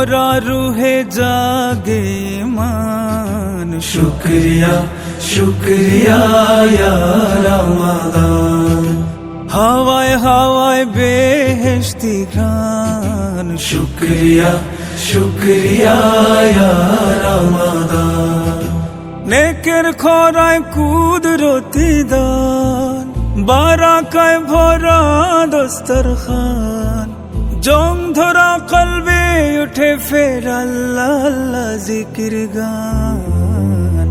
ভরা রুহে জাগে মান শুকরিয়া শুকরিয়া ইয়া রমাদান হাওয়ায় হাওয়ায় বেহেশতি ঘ্রাণ শুকরিয়া শুকরিয়া ইয়া রমাদান নেকের খরায় কুদরতি দান বারাকায় ভরা দস্তরখান জং ধরা কলবে উঠে ফের আল্লাহ আল্লাহ জিকির গান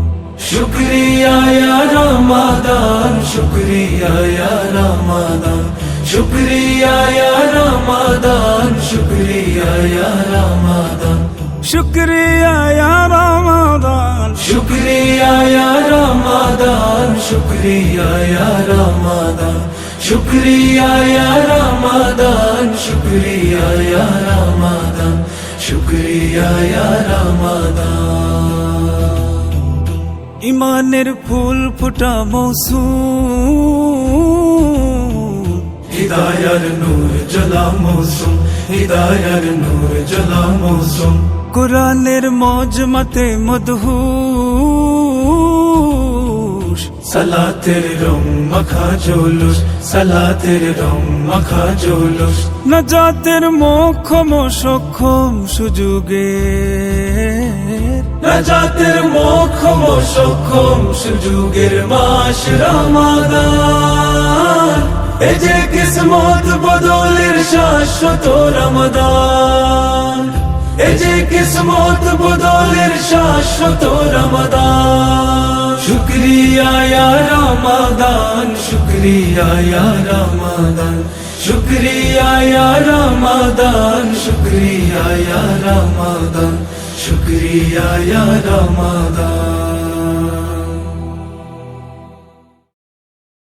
শুকরিয়া ইয়া রমাদান শুকরিয়া ইয়া রমাদান শুকরিয়া ইয়া রমাদান শুকরিয়া ইয়া রমাদান শুকরিয়া ইয়া রমাদান শুকরিয়া ইয়া রমাদান শুকরিয়া ইয়া রমাদান শুকরিয়া ইয়া রমাদান শুকরিয়া ইয়া রমাদান শুকরিয়া ইয়া রমাদান ইমানের ফুল ফুটা মৌসুম হিদায়ার নূর জ্বলা মৌসুম হিদায়ার নূর জ্বলা মৌসুম কোরআনের মজমাতে মদহুশ সালাতের রং মাখা জৌলুস সালাতের রং মাখা জৌলুস নাজাতের মোক্ষম সক্ষম সুযোগে নাজাতের মোক্ষম সক্ষম সুযোগের মাস রমাদান এ যে কিসমত বদলের শাশ্বত রমাদান এ যে কিসমত বদলের শাশ্বত রমাদান শুকরিয়া ইয়া রমাদান শুকরিয়া ইয়া রমাদান শুকরিয়া ইয়া রমাদান শুকরিয়া ইয়া রমাদান শুকরিয়া ইয়া রমাদান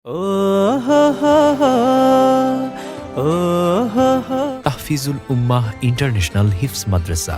ও হা হা হা ও হা হা তাহফিজুল উম্মাহ ইন্টারন্যাশনাল হিফজ মাদ্রাসা